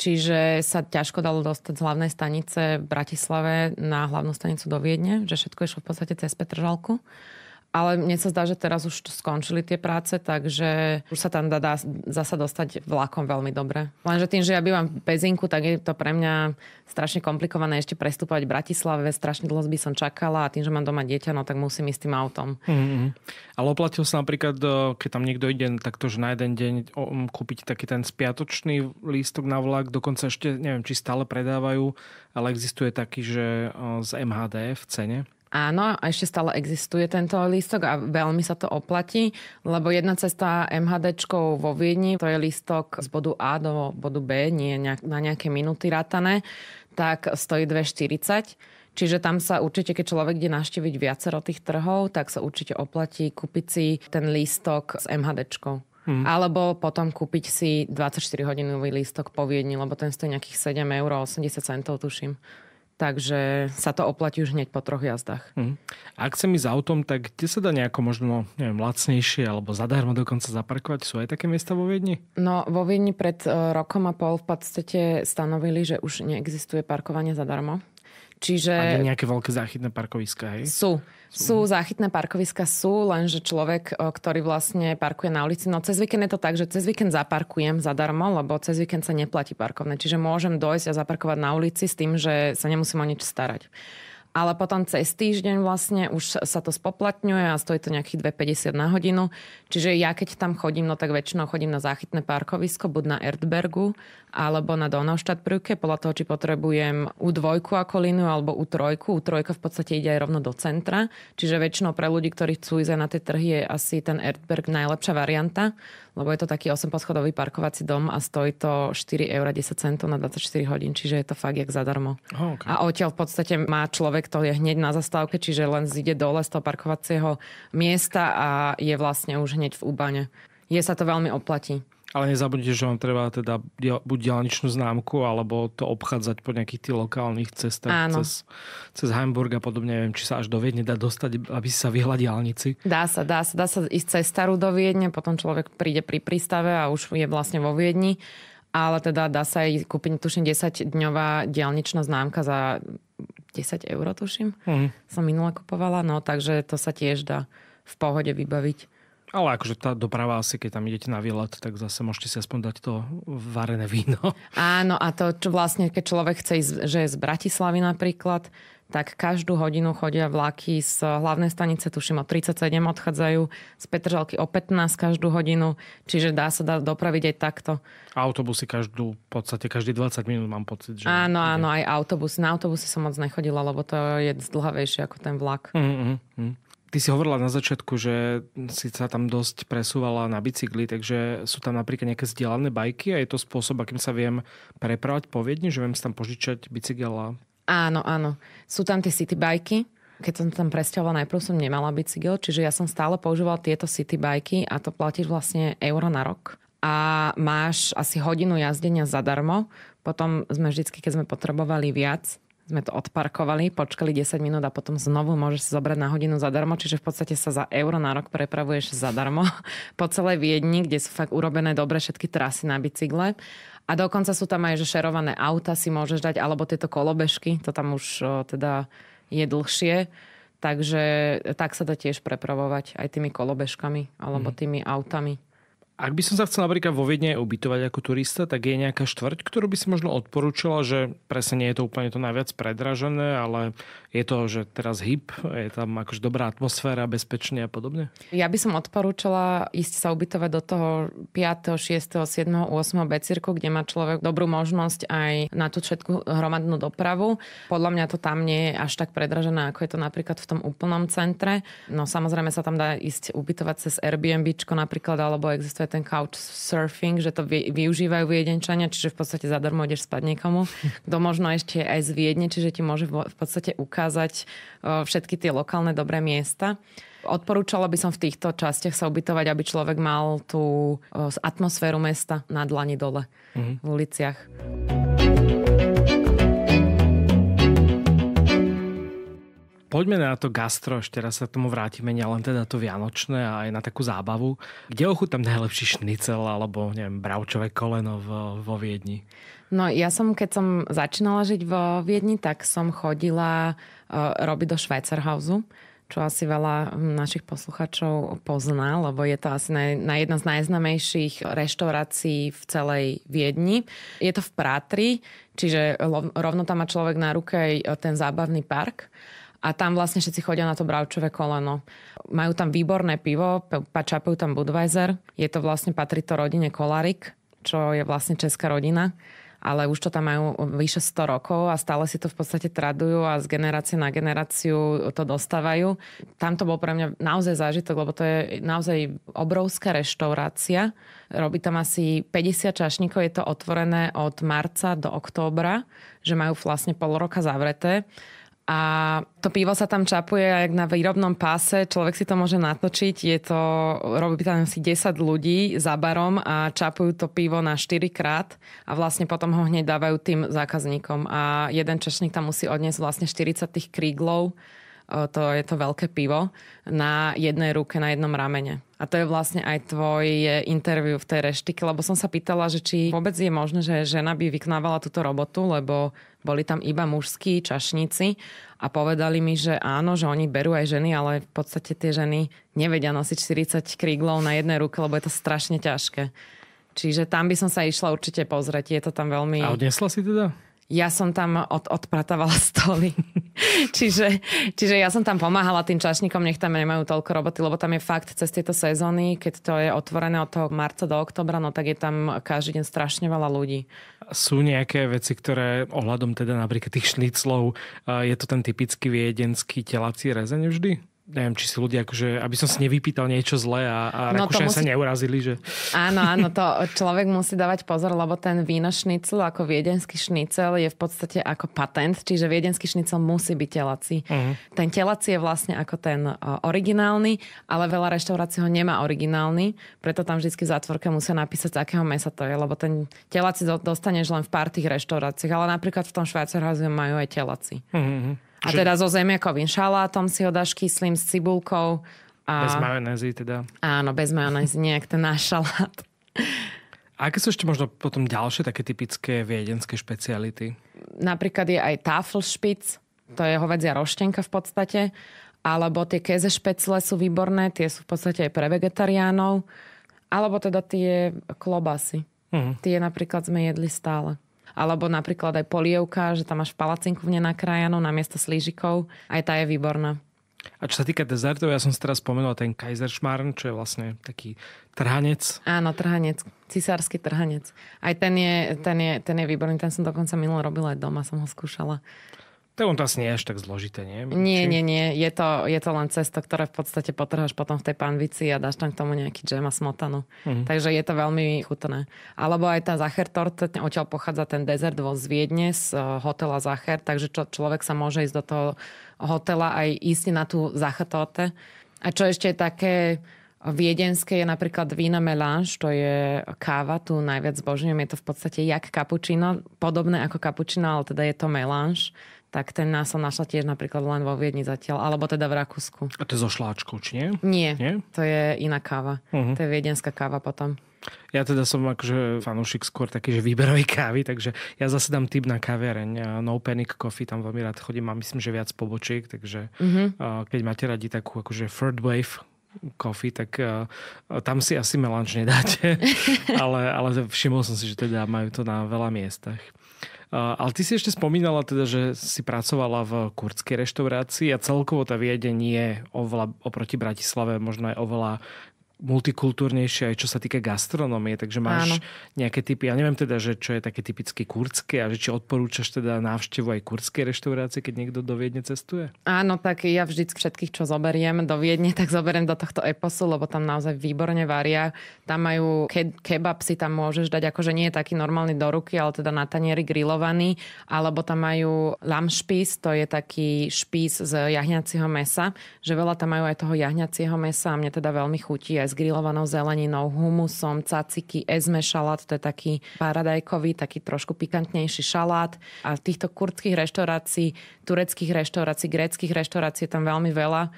Čiže sa ťažko dalo dostať z hlavnej stanice v Bratislave na hlavnú stanicu do Viedne, že všetko išlo v podstate cez Petržalku. Ale mne sa zdá, že teraz už skončili tie práce, takže už sa tam dá zasa dostať vlakom veľmi dobre. Lenže tým, že ja bývam v Pezinku, tak je to pre mňa strašne komplikované ešte prestúpať v Bratislave. Strašne dlho by som čakala a tým, že mám doma dieťa, no tak musím ísť tým autom. Ale oplatil sa napríklad, keď tam niekto ide takto, že na jeden deň kúpiť taký ten spiatočný lístok na vlak, dokonca ešte, neviem, či stále predávajú, ale existuje taký, že z MHD v cene. Áno, a ešte stále existuje tento lístok a veľmi sa to oplatí, lebo jedna cesta MHDčkou vo Viedni, to je lístok z bodu A do bodu B, nie na nejaké minúty rátané, tak stojí 2,40. Čiže tam sa určite, keď človek ide navštíviť viacero tých trhov, tak sa určite oplatí kúpiť si ten lístok s MHDčkou. Alebo potom kúpiť si 24-hodinový lístok po Viedni, lebo ten stojí nejakých 7,80 €, tuším. Takže sa to oplatí už hneď po 3 jazdách. Ak chcem ísť autom, tak kde sa dá nejako možno, neviem, lacnejšie alebo zadarmo dokonca zaparkovať? Sú aj také miesta vo Viedni? No, vo Viedni pred rokom a pol v podstate stanovili, že už neexistuje parkovanie zadarmo. Čiže... A nejaké veľké záchytné parkoviská, hej? Sú záchytné parkoviska, lenže človek, ktorý vlastne parkuje na ulici, no cez víkend je to tak, že cez víkend zaparkujem zadarmo, lebo cez víkend sa neplatí parkovné. Čiže môžem dojsť a zaparkovať na ulici s tým, že sa nemusím o nič starať. Ale potom cez týždeň vlastne už sa to spoplatňuje a stojí to nejakých 2,50 € na hodinu. Čiže ja keď tam chodím, no tak väčšinou chodím na záchytné parkovisko, buď na Erdbergu, alebo na Donaustadtbrücke, podľa toho, či potrebujem U2 ako líniu, alebo U3. U3 v podstate ide aj rovno do centra. Čiže väčšinou pre ľudí, ktorí chcú ísť aj na tie trhy, je asi ten Erdberg najlepšia varianta, lebo je to taký 8-poschodový parkovací dom a stojí to 4,10 € na 24 hodín, čiže je to fakt jak zadarmo. Okay. A odtiaľ v podstate má človek, to je hneď na zastávke, čiže len zíde dole z toho parkovacieho miesta a je vlastne už hneď v úbane. Sa to veľmi oplatí. Ale nezabudnite, že vám treba teda buď diaľničnú známku, alebo to obchádzať po nejakých tých lokálnych cestách cez Hamburg a podobne. Neviem, či sa až do Viedne dá dostať, aby si sa vyhla diaľnici. Dá sa ísť cez Starú do Viedne, potom človek príde pri prístave a už je vlastne vo Viedni. Ale teda dá sa aj kúpiť, tuším, 10-dňová diaľničná známka za 10 €, tuším. Som minule kupovala, no takže to sa tiež dá v pohode vybaviť. Ale akože tá doprava asi, keď tam idete na výlet, tak zase môžete si aspoň dať to varené víno. Áno, a to čo vlastne, keď človek chce ísť, že je z Bratislavy napríklad, tak každú hodinu chodia vlaky z hlavnej stanice, tuším o 37 odchádzajú, z Petržalky o 15 každú hodinu, čiže dá sa dopraviť aj takto. A autobusy v podstate každý 20 minút mám pocit, že... Áno, aj autobusy. Na autobusy som moc nechodila, lebo to je zdĺhavejšie ako ten vlak. Ty si hovorila na začiatku, že si sa tam dosť presúvala na bicykli, takže sú tam napríklad nejaké zdieľané bajky a je to spôsob, akým sa viem prepravať po Viedni, že viem si tam požičať bicykel a... Áno. Sú tam tie city bajky. Keď som tam presťahovala, najprv som nemala bicykel, čiže ja som stále používala tieto city bajky a to platíš vlastne euro na rok. A máš asi hodinu jazdenia zadarmo. Potom sme vždycky, keď sme potrebovali viac, sme to odparkovali, počkali 10 minút a potom znovu môžeš si zobrať na hodinu zadarmo, čiže v podstate sa za euro na rok prepravuješ zadarmo po celej Viedni, kde sú fakt urobené dobre všetky trasy na bicykle. A dokonca sú tam aj, že šerované auta si môžeš dať, alebo tieto kolobežky, to tam už teda je dlhšie. Takže tak sa dá tiež prepravovať aj tými kolobežkami alebo tými autami. Ak by som sa chcel napríklad vo Viedne ubytovať ako turista, tak je nejaká štvrť, ktorú by si možno odporúčala, že presne nie je to úplne to najviac predražené, ale je to, že teraz hip, je tam akože dobrá atmosféra, bezpečne a podobne? Ja by som odporúčala ísť sa ubytovať do toho 5., 6., 7., 8. becírku, kde má človek dobrú možnosť aj na tú všetku hromadnú dopravu. Podľa mňa to tam nie je až tak predražené, ako je to napríklad v tom úplnom centre. No samozrejme sa tam dá ísť ubytovať cez Airbnbčko napríklad, alebo existuje ten couchsurfing, že to využívajú Viedenčania, čiže v podstate zadarmo ideš spať niekomu, kto možno ešte aj z Viedne, čiže ti môže v podstate ukázať všetky tie lokálne dobré miesta. Odporúčala by som v týchto častiach sa ubytovať, aby človek mal tú atmosféru mesta na dlani dole v uliciach. Poďme na to gastro, ešte raz sa k tomu vrátime, nielen teda to vianočné a aj na takú zábavu. Kde ochutám najlepší šnicel alebo neviem, bravčové koleno vo Viedni? No ja keď som začínala žiť vo Viedni, tak som chodila robiť do Schweizerhausu, čo asi veľa našich posluchačov pozná, lebo je to asi na jedna z najznámejších reštaurácií v celej Viedni. Je to v Prátri, čiže rovno tam má človek na ruke aj ten zábavný park. A tam vlastne všetci chodia na to bravčové koleno. Majú tam výborné pivo, čapujú tam Budweiser. Je to vlastne, patrí to rodine Kolárik, čo je vlastne česká rodina. Ale už to tam majú vyše 100 rokov a stále si to v podstate tradujú a z generácie na generáciu to dostávajú. Tam to bol pre mňa naozaj zážitok, lebo to je naozaj obrovská reštaurácia. Robí tam asi 50 čašníkov, je to otvorené od marca do októbra, že majú vlastne pol roka zavreté. A to pivo sa tam čapuje aj na výrobnom páse, človek si to môže natočiť, robí tam asi 10 ľudí za barom a čapujú to pivo na 4 krát a vlastne potom ho hneď dávajú tým zákazníkom. A jeden čašník tam musí odniesť vlastne 40 tých kríglov, to je to veľké pivo, na jednej ruke, na jednom ramene. A to je vlastne aj tvoje interview v tej reštike, lebo som sa pýtala, že či vôbec je možné, že žena by vykonávala túto robotu, lebo boli tam iba mužskí čašníci a povedali mi, že áno, že oni berú aj ženy, ale v podstate tie ženy nevedia nosiť 40 kríglov na jednej ruke, lebo je to strašne ťažké. Čiže tam by som sa išla určite pozrieť. Je to tam veľmi... A odnesla si teda? Ja som tam odpratávala stoly. čiže ja som tam pomáhala tým čašníkom, nech tam nemajú toľko roboty, lebo tam je fakt cez tieto sezóny, keď to je otvorené od toho marca do októbra, no tak je tam každý deň strašne veľa ľudí. Sú nejaké veci, ktoré ohľadom teda napríklad tých šniclov, je to ten typický viedenský telací rezeň vždy? Neviem, či si ľudia, akože, aby som si nevypýtal niečo zlé a Rakúšania sa neurazili, že... Áno, to človek musí dávať pozor, lebo ten vínošnicl ako viedenský šnicel je v podstate ako patent, čiže viedenský šnicel musí byť telací. Ten telací je vlastne ako ten originálny, ale veľa reštaurácií ho nemá originálny, preto tam vždy v zátvorke musia napísať, z akého mesa to je, lebo ten telací dostaneš len v pár tých reštauráciách, ale napríklad v tom Schweizerhause majú aj telací. A teda so zemiakovým šalátom si ho dáš kyslým s cibulkou. Bez majonézy teda. Áno, bez majonézy, nejak ten náš šalát. A aké sú ešte možno potom ďalšie také typické viedenské špeciality? Napríklad je aj Tafelspitz, to je hovedzia roštenka v podstate. Alebo tie käsešpecle sú výborné, tie sú v podstate aj pre vegetariánov. Alebo teda tie klobasy. Tie napríklad sme jedli stále. Alebo napríklad aj polievka, že tam máš palacinku v nenakrájanú namiesto slížikov. Aj tá je výborná. A čo sa týka dezertov, ja som si teraz spomenul ten Kaiserschmarrn, čo je vlastne taký trhanec. Áno, trhanec. Cisársky trhanec. Aj ten je výborný. Ten som dokonca minule robila aj doma, som ho skúšala. Tak on to asi nie je až tak zložité, nie? Nie. Je to len cesto, ktoré v podstate potrháš potom v tej panvici a dáš tam k tomu nejaký džem a smotanu. Takže je to veľmi chutné. Alebo aj tá Zachertorte, odtiaľ pochádza ten dezert z Viedne, z hotela Zacher, takže človek sa môže ísť do toho hotela aj ísť na tú Zachertorte. A čo ešte je také viedenské, je napríklad vína melange, to je káva, tu najviac zbožňujem, je to v podstate jak kapučino, podobné ako kapučino, ale teda je to melange. Tak ten som našla tiež napríklad len vo Viedni zatiaľ, alebo teda v Rakúsku. A to je so šláčkou, či nie? Nie? To je iná káva. To je viedenská káva potom. Ja teda som akože fanúšik skôr taký, že výberovej kávy, takže ja zase dám tip na kaviareň No Panic Coffee, tam veľmi rád chodím a myslím, že viac pobočiek, takže keď máte radi takú akože third wave coffee, tak tam si asi melange nedáte, ale všimol som si, že teda majú to na veľa miestach. Ale ty si ešte spomínala teda, že si pracovala v kurdskej reštaurácii a celkovo tá Viedeň je oveľa oproti Bratislave možno aj oveľa multikultúrnejšie aj čo sa týka gastronómie, takže máš nejaké typy, ja neviem teda, že čo je také typické kurdské a že či odporúčaš teda návštevu aj kurdskej reštaurácie, keď niekto do Viedne cestuje? Áno, tak ja vždycky všetkých, čo zoberiem do Viedne, tak zoberiem do tohto eposu, lebo tam naozaj výborne varia. Tam majú kebab, si tam môžeš dať, akože nie je taký normálny do ruky, ale teda na tanieri grillovaný, alebo tam majú lamšpís, to je taký špís z jahňacieho mesa, že veľa tam majú aj toho jahňacieho mesa a mne teda veľmi chutí aj s grillovanou zeleninou, humusom, caciky, ezme šalát, to je taký paradajkový, taký trošku pikantnejší šalát. A týchto kurdských reštaurácií, tureckých reštaurácií, gréckych reštaurácií je tam veľmi veľa.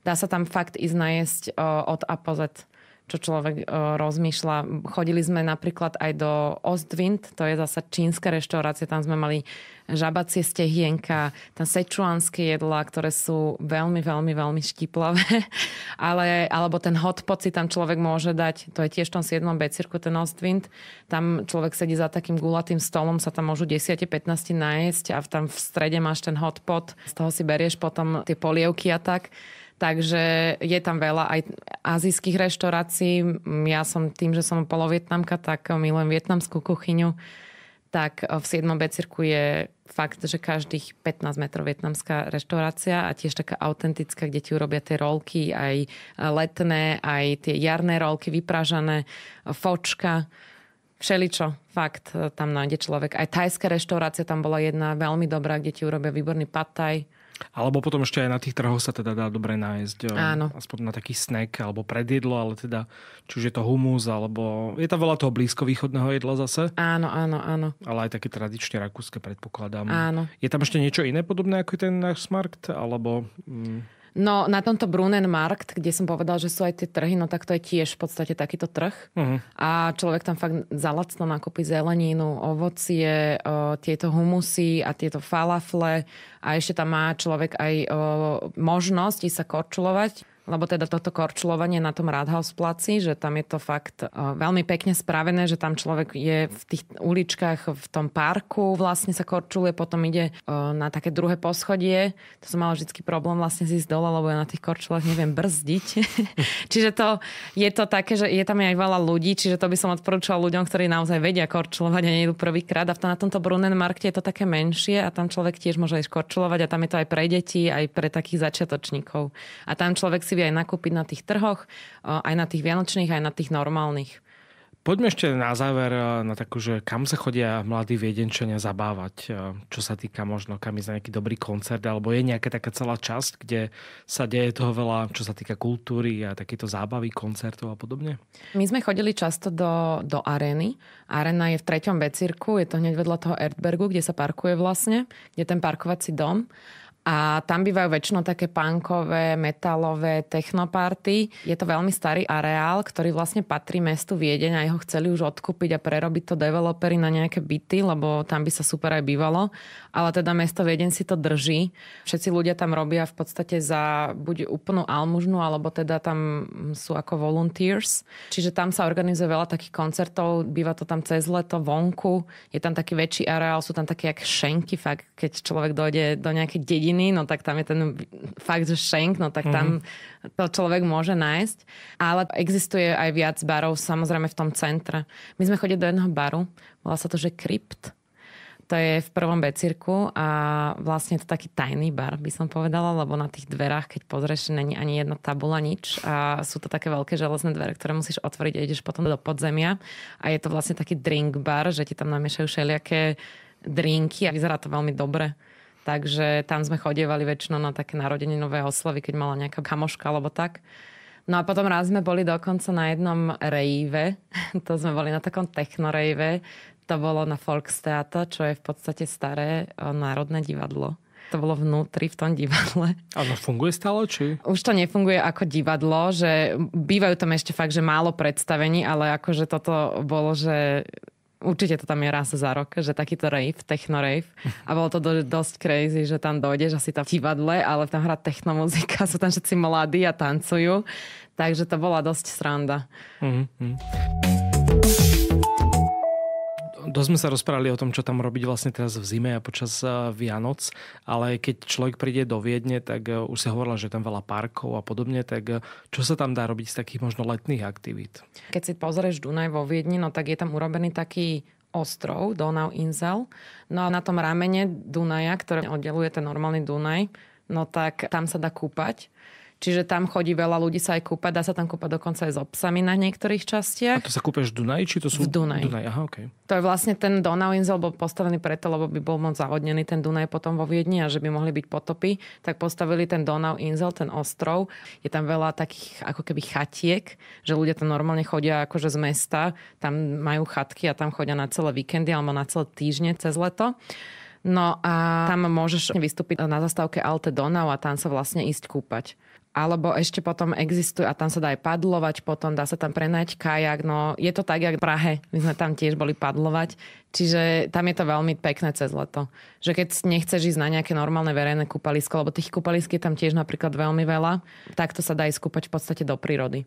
Dá sa tam fakt ísť najesť od A po Z, čo človek rozmýšľa. Chodili sme napríklad aj do Ostwind, to je zasa čínska reštaurácia, tam sme mali žabacie stehienka, tam sečuánske jedlá, ktoré sú veľmi, veľmi, veľmi štiplavé. Alebo ten hotpot si tam človek môže dať, to je tiež v tom 7. becírku, ten Ostwind. Tam človek sedí za takým gulatým stolom, sa tam môžu 10-15 najesť a tam v strede máš ten hotpot, z toho si berieš potom tie polievky a tak. Takže je tam veľa aj azijských reštaurácií. Ja som tým, že som polovietnamka, tak milujem vietnamskú kuchyňu. Tak v 7. becírku je fakt, že každých 15 metrov vietnamská reštaurácia a tiež taká autentická, kde ti urobia tie rolky, aj letné, aj tie jarné rolky, vypražané, fočka, všeličo. Fakt, tam nájde človek. Aj thajská reštaurácia, tam bola jedna veľmi dobrá, kde ti urobia výborný pad thai. Alebo potom ešte aj na tých trhoch sa teda dá dobre nájsť. Áno. Aspoň na taký snack alebo predjedlo, ale teda či už je to humus, alebo je tam veľa toho blízkovýchodného jedla zase. Áno. Ale aj také tradične rakúske, predpokladám. Áno. Je tam ešte niečo iné podobné ako ten náš Markt? Alebo... No na tomto Brunnenmarkt, kde som povedal, že sú aj tie trhy, no tak to je tiež v podstate takýto trh. A človek tam fakt za lacno nakúpi zelenínu, ovocie, tieto humusy a tieto falafle a ešte tam má človek aj možnosť ísť sa korčulovať. Lebo teda toto korčulovanie na tom Rathaus placi, že tam je to fakt veľmi pekne spravené, že tam človek je v tých uličkách, v tom parku vlastne sa korčuluje, potom ide na také druhé poschodie. To som mala vždycky problém vlastne zísť dole, lebo ja na tých korčulách neviem brzdiť. Čiže je to také, že je tam aj veľa ľudí, čiže to by som odporúčala ľuďom, ktorí naozaj vedia korčulovať a nejdu prvýkrát. A na tomto Brunnenmarkte je to také menšie a tam človek tiež môže ísť korčulovať a tam je to aj pre deti, aj pre takých začiatočníkov. A tam človek si vie aj nakúpiť na tých trhoch, aj na tých vianočných, aj na tých normálnych. Poďme ešte na záver na takú, že kam sa chodia mladí Viedenčania zabávať, čo sa týka možno kam ísť na nejaký dobrý koncert, alebo je nejaká taká celá časť, kde sa deje toho veľa, čo sa týka kultúry a takéto zábavy, koncertov a podobne? My sme chodili často do arény. Arena je v 3. becírku, je to hneď vedľa toho Erdbergu, kde sa parkuje vlastne, kde je ten parkovací dom. A tam bývajú väčšinou také punkové, metalové technoparty. Je to veľmi starý areál, ktorý vlastne patrí mestu Viedeň a jeho chceli už odkúpiť a prerobiť to developeri na nejaké byty, lebo tam by sa super aj bývalo. Ale teda mesto Viedeň si to drží. Všetci ľudia tam robia v podstate za buď úplnú almužnu, alebo teda tam sú ako volunteers. Čiže tam sa organizuje veľa takých koncertov, býva to tam cez leto vonku. Je tam taký väčší areál, sú tam také jak šenky, fakt, keď človek dojde do nejakej dediny, no tak tam je ten fakt, že šenk, no tak tam to človek môže nájsť. Ale existuje aj viac barov, samozrejme v tom centre. My sme chodili do jedného baru, volá sa to, že Krypt. To je v prvom becírku a vlastne je to taký tajný bar, by som povedala, lebo na tých dverách, keď pozrieš, není ani jedna tabula, nič. A sú to také veľké železné dvere, ktoré musíš otvoriť a ideš potom do podzemia. A je to vlastne taký drink bar, že ti tam namiešajú všelijaké drinky a vyzerá to veľmi dobre. Takže tam sme chodievali väčšinou na také narodeninové oslavy, keď mala nejaká kamoška alebo tak. No a potom raz sme boli dokonca na jednom rejve. To sme boli na takom techno-rejve. To bolo na Volkstheater, čo je v podstate staré národné divadlo. To bolo vnútri v tom divadle. Áno, funguje stále, či? Už to nefunguje ako divadlo, že bývajú tam ešte fakt, že málo predstavení, ale akože toto bolo, že určite to tam je raz za rok, že takýto rave, techno-rave. A bolo to dosť crazy, že tam dojdeš asi tam v divadle, ale tam hrá technomuzika, sú tam všetci mladí a tancujú. Takže to bola dosť sranda. Dosť sme sa rozprávali o tom, čo tam robiť vlastne teraz v zime a počas Vianoc, ale keď človek príde do Viedne, tak už si hovorila, že je tam veľa parkov a podobne, tak čo sa tam dá robiť z takých možno letných aktivít? Keď si pozrieš Dunaj vo Viedni, no tak je tam urobený taký ostrov, Donauinsel. No a na tom ramene Dunaja, ktoré oddeluje ten normálny Dunaj, no tak tam sa dá kúpať. Čiže tam chodí veľa ľudí sa aj kúpať. Dá sa tam kúpať dokonca aj s obsami na niektorých častiach. A to sa kúpeš v Dunaji? Či to sú v Dunaji. Aha, okay. To je vlastne ten Donauinsel bol postavený preto, lebo by bol moc zavodnený ten Dunaj potom vo Viedni a že by mohli byť potopy. Tak postavili ten Donauinsel, ten ostrov. Je tam veľa takých ako keby chatiek, že ľudia tam normálne chodia akože z mesta. Tam majú chatky a tam chodia na celé víkendy alebo na celé týždne cez leto. No a tam môžeš vystúpiť na zastávke Alte Donau a tam sa vlastne ísť kúpať. Alebo ešte potom existuje, a tam sa dá aj padlovať, potom dá sa tam prenajať kajak. No je to tak, jak v Prahe. My sme tam tiež boli padlovať. Čiže tam je to veľmi pekné cez leto. Že keď nechceš ísť na nejaké normálne verejné kúpalisko, lebo tých kúpalisk je tam tiež napríklad veľmi veľa, tak to sa dá ísť kúpať v podstate do prírody.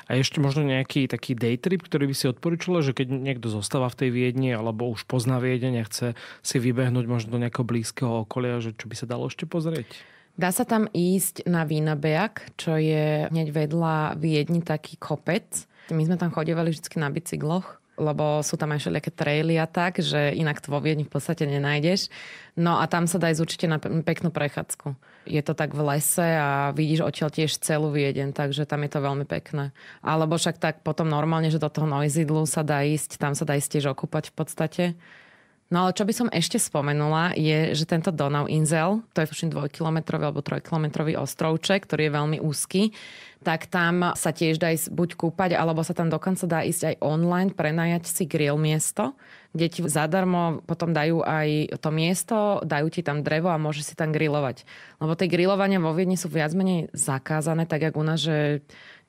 A ešte možno nejaký taký day trip, ktorý by si odporúčala, že keď niekto zostáva v tej Viedni alebo už pozná Viedeň a chce si vybehnúť možno do nejakého blízkeho okolia, že čo by sa dalo ešte pozrieť? Dá sa tam ísť na Wienerberg, čo je hneď vedľa Viedni taký kopec. My sme tam chodievali vždy na bicykloch, lebo sú tam aj všelijaké traily a tak, že inak to vo Viedni v podstate nenájdeš. No a tam sa dá ísť určite na peknú prechádzku. Je to tak v lese a vidíš odtiaľ tiež celú Viedeň, takže tam je to veľmi pekné. Alebo však tak potom normálne, že do toho Neusiedlu sa dá ísť, tam sa dá ísť tiež okúpať v podstate. No ale čo by som ešte spomenula je, že tento Donauinsel, to je tuším 2-kilometrový alebo 3-kilometrový ostrovček, ktorý je veľmi úzky, tak tam sa tiež dá ísť buď kúpať, alebo sa tam dokonca dá ísť aj online, prenajať si grill miesto, kde ti zadarmo potom dajú aj to miesto, dajú ti tam drevo a môžeš si tam grillovať. Lebo tie grillovania vo Viedni sú viac menej zakázané, tak jak u nás, že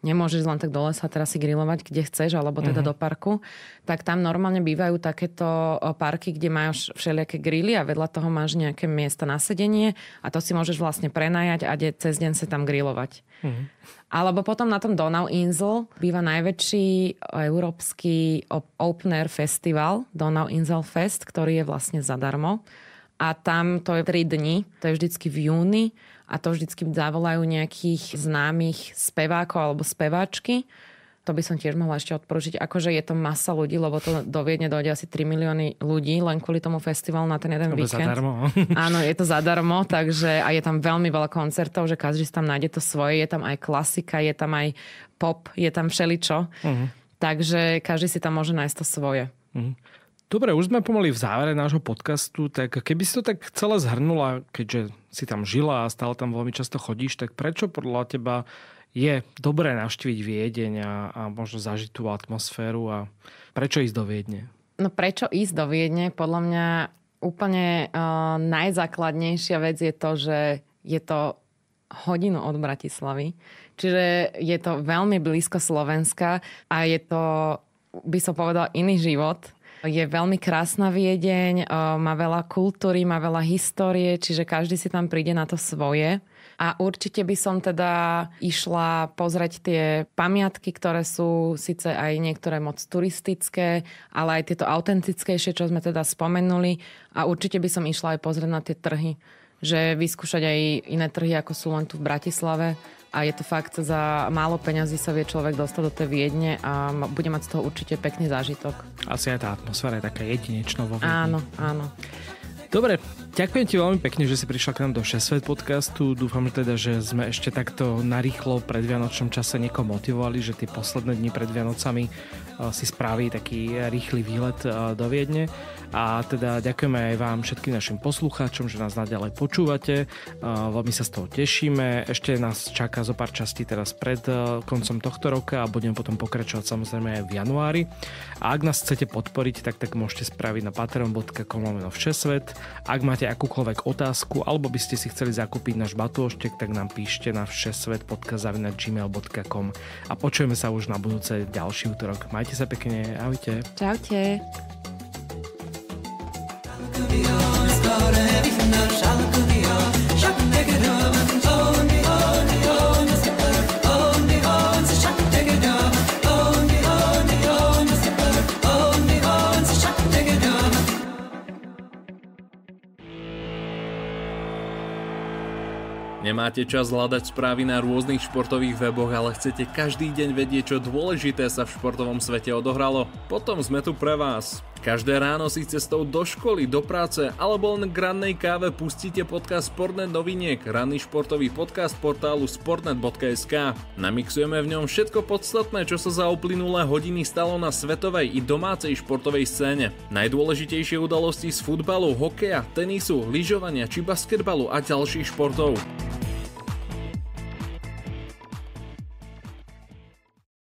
nemôžeš len tak do lesa teraz si grilovať, kde chceš, alebo teda do parku, tak tam normálne bývajú takéto parky, kde máš všelijaké grily a vedľa toho máš nejaké miesta na sedenie a to si môžeš vlastne prenajať a cez deň sa tam grilovať. Alebo potom na tom Donauinsel býva najväčší európsky open air festival, Donauinsel Fest, ktorý je vlastne zadarmo. A tam to je 3 dni, to je vždycky v júni a to vždycky zavolajú nejakých známych spevákov alebo speváčky. To by som tiež mohla ešte odporúčiť. Akože je to masa ľudí, lebo to do Viedne dojde asi 3 milióny ľudí len kvôli tomu festivalu na ten jeden víkend. Zadarmo. Áno, je to zadarmo, takže a je tam veľmi veľa koncertov, že každý si tam nájde to svoje. Je tam aj klasika, je tam aj pop, je tam všeličo. Takže každý si tam môže nájsť to svoje. Dobre, už sme pomaly v závere nášho podcastu, tak keby si to tak celé zhrnula, keďže si tam žila a stále tam veľmi často chodíš, tak prečo podľa teba je dobré navštíviť Viedeň a možno zažiť tú atmosféru a prečo ísť do Viedne? No prečo ísť do Viedne? Podľa mňa úplne najzákladnejšia vec je to, že je to hodinu od Bratislavy. Čiže je to veľmi blízko Slovenska a je to, by som povedala, iný život. Je veľmi krásna Viedeň, má veľa kultúry, má veľa histórie, čiže každý si tam príde na to svoje. A určite by som teda išla pozrieť tie pamiatky, ktoré sú síce aj niektoré moc turistické, ale aj tieto autentickejšie, čo sme teda spomenuli. A určite by som išla aj pozrieť na tie trhy. Že vyskúšať aj iné trhy, ako sú len tu v Bratislave. a je to fakt, za málo peňazí sa vie človek dostať do tej Viedne a bude mať z toho určite pekný zážitok. Asi aj tá atmosféra je taká jedinečná vo Viedni. Áno. Dobre, ďakujem ti veľmi pekne, že si prišla k nám do 6 Svet podcastu. Dúfam teda, že sme ešte takto narýchlo pred Vianočnom čase niekoho motivovali, že tie posledné dni pred Vianocami si spraví taký rýchly výlet do Viedne. A teda ďakujeme aj vám všetkým našim poslucháčom, že nás naďalej počúvate. Veľmi sa z toho tešíme. Ešte nás čaká zo pár častí teraz pred koncom tohto roka a budeme potom pokračovať samozrejme aj v januári. A ak nás chcete podporiť, tak môžete spraviť na patreon.com/všesvet. Ak máte akúkoľvek otázku alebo by ste si chceli zakúpiť náš batôštek, tak nám píšte na všesvetpodcast@gmail.com a počujeme sa už na budúce ďalší útorok. Majte sa pekne, ahojte. Čaute. Nemáte čas hľadať správy na rôznych športových weboch, ale chcete každý deň vedieť, čo dôležité sa v športovom svete odohralo? Potom sme tu pre vás. Každé ráno si cestou do školy, do práce alebo len k rannej káve pustíte podcast Sportnet noviniek, ranný športový podcast portálu sportnet.sk. Namixujeme v ňom všetko podstatné, čo sa za uplynulé hodiny stalo na svetovej i domácej športovej scéne. Najdôležitejšie udalosti z futbalu, hokeja, tenisu, lyžovania či basketbalu a ďalších športov.